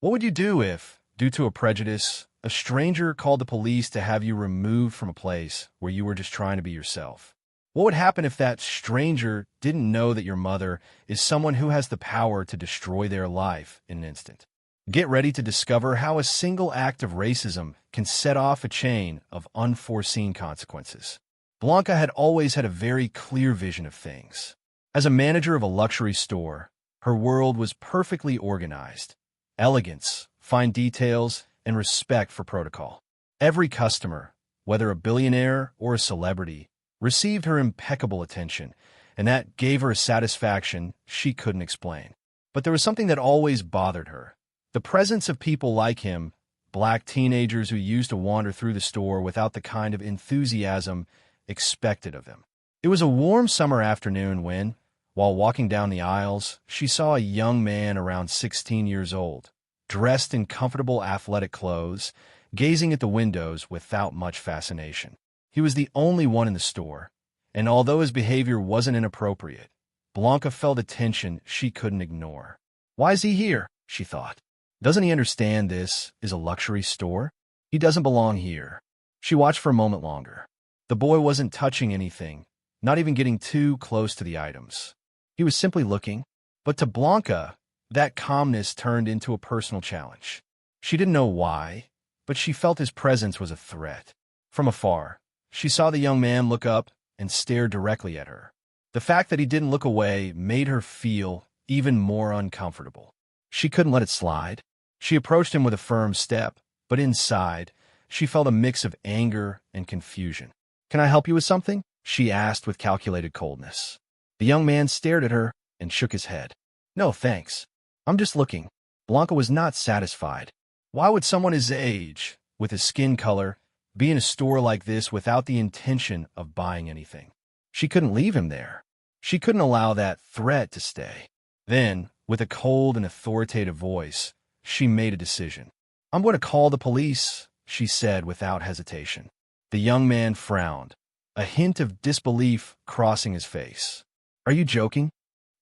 What would you do if, due to a prejudice, a stranger called the police to have you removed from a place where you were just trying to be yourself? What would happen if that stranger didn't know that your mother is someone who has the power to destroy their life in an instant? Get ready to discover how a single act of racism can set off a chain of unforeseen consequences. Blanca had always had a very clear vision of things. As a manager of a luxury store, her world was perfectly organized. Elegance, fine details, and respect for protocol. Every customer, whether a billionaire or a celebrity, received her impeccable attention, and that gave her a satisfaction she couldn't explain. But there was something that always bothered her. The presence of people like him, black teenagers who used to wander through the store without the kind of enthusiasm expected of them. It was a warm summer afternoon when, while walking down the aisles, she saw a young man around 16 years old, dressed in comfortable athletic clothes, gazing at the windows without much fascination. He was the only one in the store, and although his behavior wasn't inappropriate, Blanca felt a tension she couldn't ignore. Why is he here? She thought. Doesn't he understand this is a luxury store? He doesn't belong here. She watched for a moment longer. The boy wasn't touching anything, not even getting too close to the items. He was simply looking, but to Blanca, that calmness turned into a personal challenge. She didn't know why, but she felt his presence was a threat. From afar, she saw the young man look up and stare directly at her. The fact that he didn't look away made her feel even more uncomfortable. She couldn't let it slide. She approached him with a firm step, but inside, she felt a mix of anger and confusion. "Can I help you with something?" she asked with calculated coldness. The young man stared at her and shook his head. "No, thanks. I'm just looking." Blanca was not satisfied. Why would someone his age, with his skin color, be in a store like this without the intention of buying anything? She couldn't leave him there. She couldn't allow that threat to stay. Then, with a cold and authoritative voice, she made a decision. "I'm going to call the police," she said without hesitation. The young man frowned, a hint of disbelief crossing his face. "Are you joking?"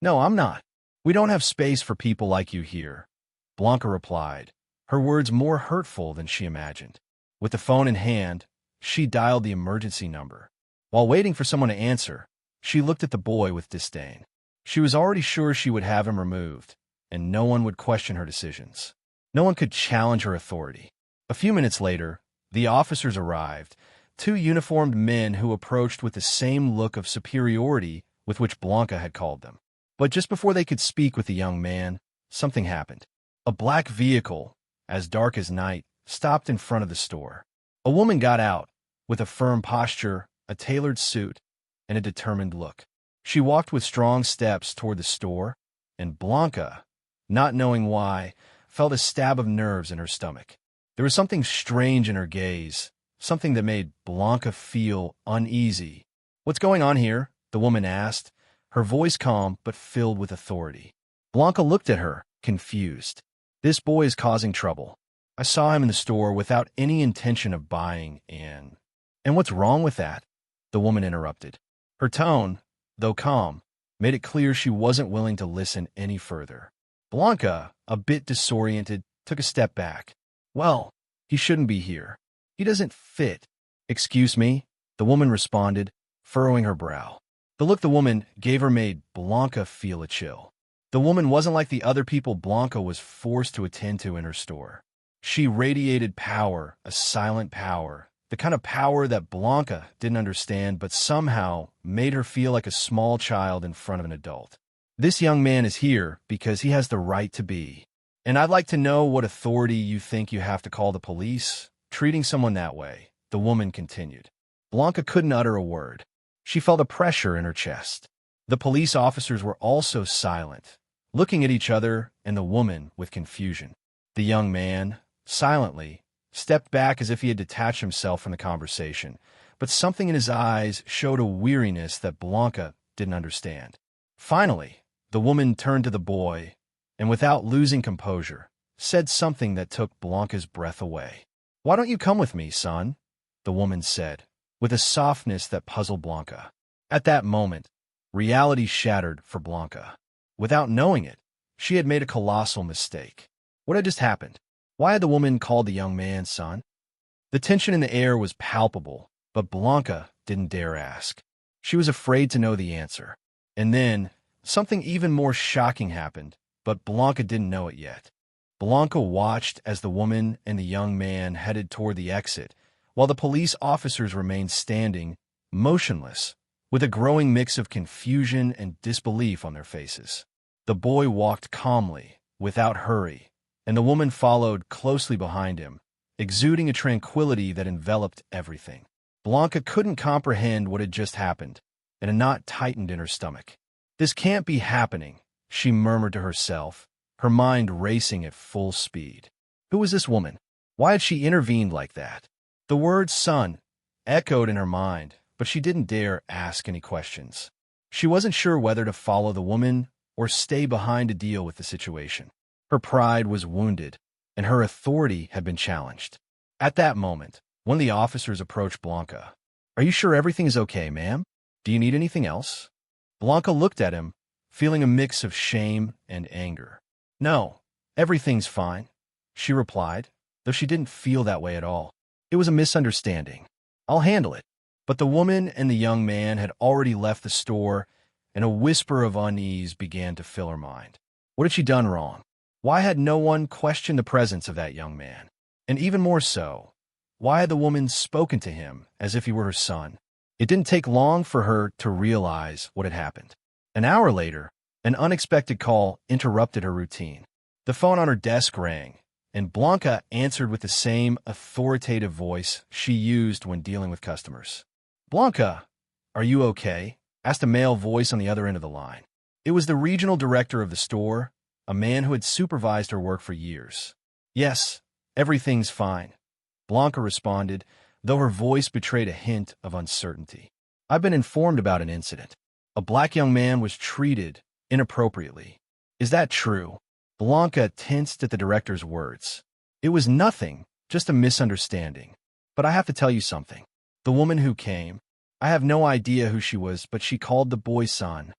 "No, I'm not. We don't have space for people like you here," Blanca replied, her words more hurtful than she imagined. With the phone in hand, she dialed the emergency number. While waiting for someone to answer, she looked at the boy with disdain. She was already sure she would have him removed, and no one would question her decisions. No one could challenge her authority. A few minutes later, the officers arrived, two uniformed men who approached with the same look of superiority with which Blanca had called them. But just before they could speak with the young man, something happened. A black vehicle, as dark as night, stopped in front of the store. A woman got out, with a firm posture, a tailored suit, and a determined look. She walked with strong steps toward the store, and Blanca, not knowing why, felt a stab of nerves in her stomach. There was something strange in her gaze, something that made Blanca feel uneasy. "What's going on here?" the woman asked, her voice calm but filled with authority. Blanca looked at her, confused. "This boy is causing trouble. I saw him in the store without any intention of buying and what's wrong with that?" the woman interrupted. Her tone, though calm, made it clear she wasn't willing to listen any further. Blanca, a bit disoriented, took a step back. "Well, he shouldn't be here. He doesn't fit." "Excuse me," the woman responded, furrowing her brow. The look the woman gave her made Blanca feel a chill. The woman wasn't like the other people Blanca was forced to attend to in her store. She radiated power, a silent power, the kind of power that Blanca didn't understand but somehow made her feel like a small child in front of an adult. "This young man is here because he has the right to be. And I'd like to know what authority you think you have to call the police, treating someone that way," the woman continued. Blanca couldn't utter a word. She felt a pressure in her chest. The police officers were also silent, looking at each other and the woman with confusion. The young man, silently, stepped back as if he had detached himself from the conversation, but something in his eyes showed a weariness that Blanca didn't understand. Finally, the woman turned to the boy, and without losing composure, said something that took Blanca's breath away. "Why don't you come with me, son?" the woman said, with a softness that puzzled Blanca. At that moment, reality shattered for Blanca. Without knowing it, she had made a colossal mistake. What had just happened? Why had the woman called the young man son? The tension in the air was palpable, but Blanca didn't dare ask. She was afraid to know the answer. And then, something even more shocking happened, but Blanca didn't know it yet. Blanca watched as the woman and the young man headed toward the exit, while the police officers remained standing, motionless, with a growing mix of confusion and disbelief on their faces. The boy walked calmly, without hurry, and the woman followed closely behind him, exuding a tranquility that enveloped everything. Blanca couldn't comprehend what had just happened, and a knot tightened in her stomach. "This can't be happening," she murmured to herself, her mind racing at full speed. Who was this woman? Why had she intervened like that? The word son echoed in her mind, but she didn't dare ask any questions. She wasn't sure whether to follow the woman or stay behind to deal with the situation. Her pride was wounded, and her authority had been challenged. At that moment, one of the officers approached Blanca. "Are you sure everything is okay, ma'am? Do you need anything else?" Blanca looked at him, feeling a mix of shame and anger. "No, everything's fine," she replied, though she didn't feel that way at all. "It was a misunderstanding. I'll handle it." But the woman and the young man had already left the store, and a whisper of unease began to fill her mind. What had she done wrong? Why had no one questioned the presence of that young man? And even more so, why had the woman spoken to him as if he were her son? It didn't take long for her to realize what had happened. An hour later, an unexpected call interrupted her routine. The phone on her desk rang, and Blanca answered with the same authoritative voice she used when dealing with customers. "Blanca, are you okay?" asked a male voice on the other end of the line. It was the regional director of the store, a man who had supervised her work for years. "Yes, everything's fine," Blanca responded, though her voice betrayed a hint of uncertainty. "I've been informed about an incident. A black young man was treated inappropriately. Is that true?" Blanca tensed at the director's words. "It was nothing, just a misunderstanding. But I have to tell you something. The woman who came, I have no idea who she was, but she called the boy son."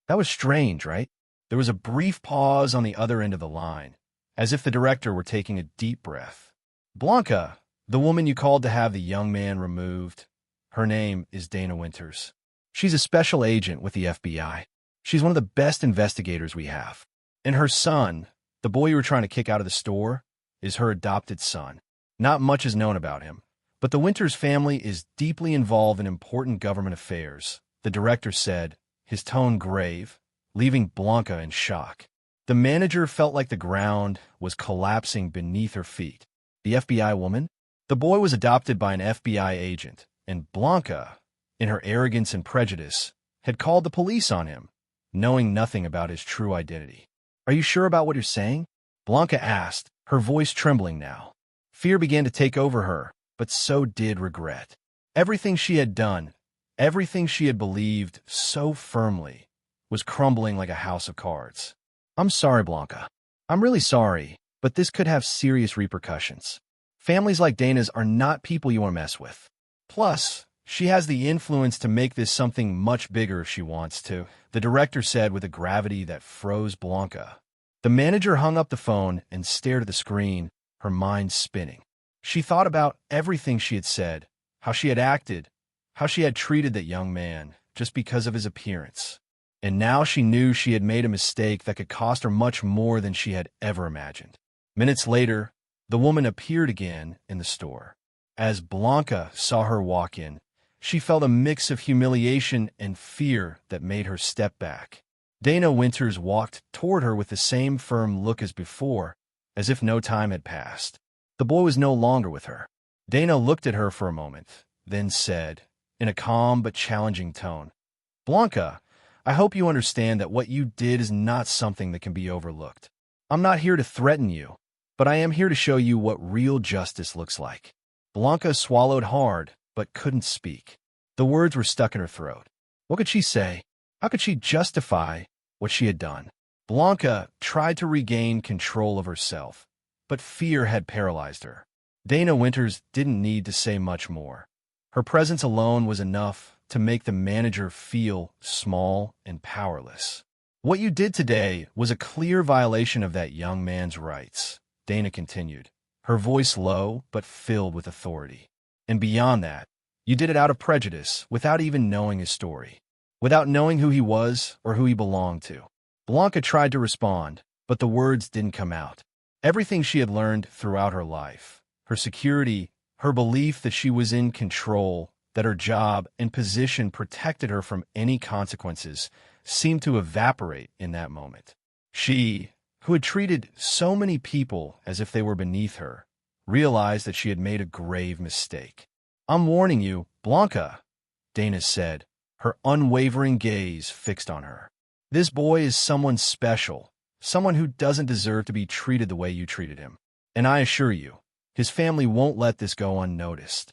That was strange, right? There was a brief pause on the other end of the line, as if the director were taking a deep breath. "Blanca, the woman you called to have the young man removed, her name is Dana Winters. She's a special agent with the FBI. She's one of the best investigators we have. And her son, the boy you were trying to kick out of the store, is her adopted son. Not much is known about him, but the Winters family is deeply involved in important government affairs," the director said, his tone grave, leaving Blanca in shock. The manager felt like the ground was collapsing beneath her feet. The FBI woman? The boy was adopted by an FBI agent, and Blanca, in her arrogance and prejudice, had called the police on him, knowing nothing about his true identity. "Are you sure about what you're saying?" Blanca asked, her voice trembling now. Fear began to take over her, but so did regret. Everything she had done, everything she had believed so firmly, was crumbling like a house of cards. "I'm sorry, Blanca. I'm really sorry, but this could have serious repercussions. Families like Dana's are not people you want to mess with. Plus, she has the influence to make this something much bigger if she wants to," the director said with a gravity that froze Blanca. The manager hung up the phone and stared at the screen, her mind spinning. She thought about everything she had said, how she had acted, how she had treated that young man just because of his appearance. And now she knew she had made a mistake that could cost her much more than she had ever imagined. Minutes later, the woman appeared again in the store. As Blanca saw her walk in, she felt a mix of humiliation and fear that made her step back. Dana Winters walked toward her with the same firm look as before, as if no time had passed. The boy was no longer with her. Dana looked at her for a moment, then said, in a calm but challenging tone, "Blanca, I hope you understand that what you did is not something that can be overlooked. I'm not here to threaten you, but I am here to show you what real justice looks like." Blanca swallowed hard, but couldn't speak. The words were stuck in her throat. What could she say? How could she justify what she had done? Blanca tried to regain control of herself, but fear had paralyzed her. Dana Winters didn't need to say much more. Her presence alone was enough to make the manager feel small and powerless. "What you did today was a clear violation of that young man's rights," Dana continued, her voice low but filled with authority. And beyond that, you did it out of prejudice, without even knowing his story, without knowing who he was or who he belonged to. Blanca tried to respond, but the words didn't come out. Everything she had learned throughout her life, her security, her belief that she was in control, that her job and position protected her from any consequences, seemed to evaporate in that moment. She, who had treated so many people as if they were beneath her, realized that she had made a grave mistake. I'm warning you, Blanca, Dana said, her unwavering gaze fixed on her. This boy is someone special, someone who doesn't deserve to be treated the way you treated him. And I assure you, his family won't let this go unnoticed.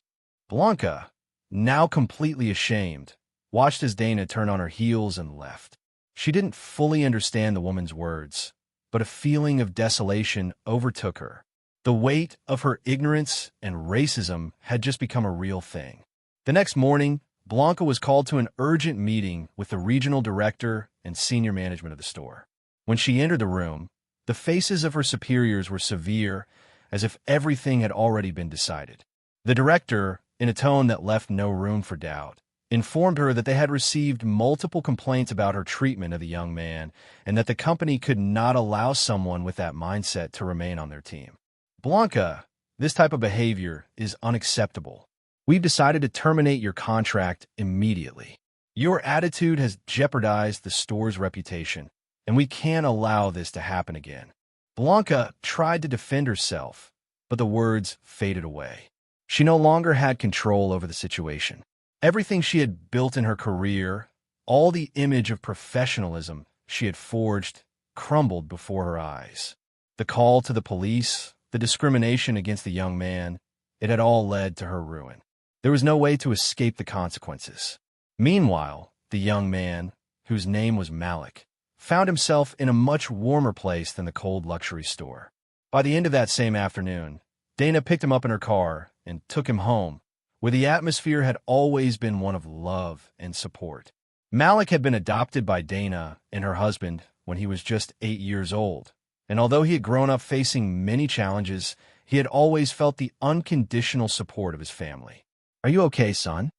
Blanca, now completely ashamed, watched as Dana turned on her heels and left. She didn't fully understand the woman's words, but a feeling of desolation overtook her. The weight of her ignorance and racism had just become a real thing. The next morning, Blanca was called to an urgent meeting with the regional director and senior management of the store. When she entered the room, the faces of her superiors were severe, as if everything had already been decided. The director, in a tone that left no room for doubt, informed her that they had received multiple complaints about her treatment of the young man and that the company could not allow someone with that mindset to remain on their team. Blanca, this type of behavior is unacceptable. We've decided to terminate your contract immediately. Your attitude has jeopardized the store's reputation, and we can't allow this to happen again. Blanca tried to defend herself, but the words faded away. She no longer had control over the situation. Everything she had built in her career, all the image of professionalism she had forged, crumbled before her eyes. The call to the police, the discrimination against the young man, it had all led to her ruin. There was no way to escape the consequences. Meanwhile, the young man, whose name was Malik, found himself in a much warmer place than the cold luxury store. By the end of that same afternoon, Dana picked him up in her car and took him home, where the atmosphere had always been one of love and support. Malik had been adopted by Dana and her husband when he was just 8 years old, and although he had grown up facing many challenges, he had always felt the unconditional support of his family. "Are you okay, son?"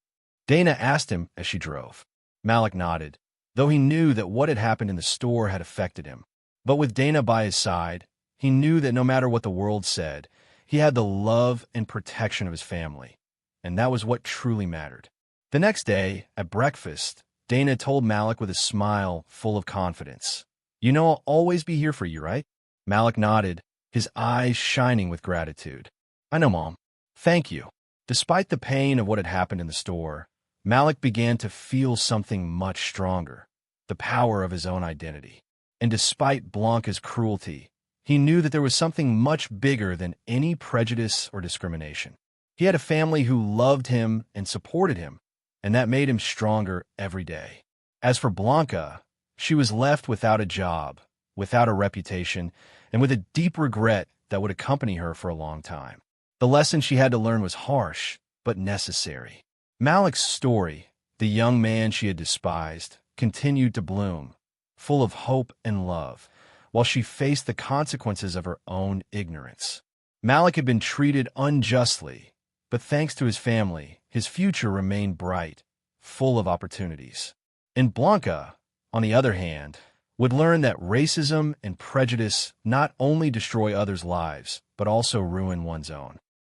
Dana asked him as she drove. Malik nodded, though he knew that what had happened in the store had affected him. But with Dana by his side, he knew that no matter what the world said, he had the love and protection of his family, and that was what truly mattered. The next day, at breakfast, Dana told Malik with a smile full of confidence, "You know I'll always be here for you, right?" Malik nodded, his eyes shining with gratitude. "I know, Mom. Thank you." Despite the pain of what had happened in the store, Malik began to feel something much stronger, the power of his own identity. And despite Blanca's cruelty, he knew that there was something much bigger than any prejudice or discrimination. He had a family who loved him and supported him, and that made him stronger every day. As for Blanca, she was left without a job, without a reputation, and with a deep regret that would accompany her for a long time. The lesson she had to learn was harsh, but necessary. Malik's story, the young man she had despised, continued to bloom, full of hope and love, while she faced the consequences of her own ignorance. Malik had been treated unjustly, but thanks to his family, his future remained bright, full of opportunities. And Blanca, on the other hand, would learn that racism and prejudice not only destroy others' lives, but also ruin one's own.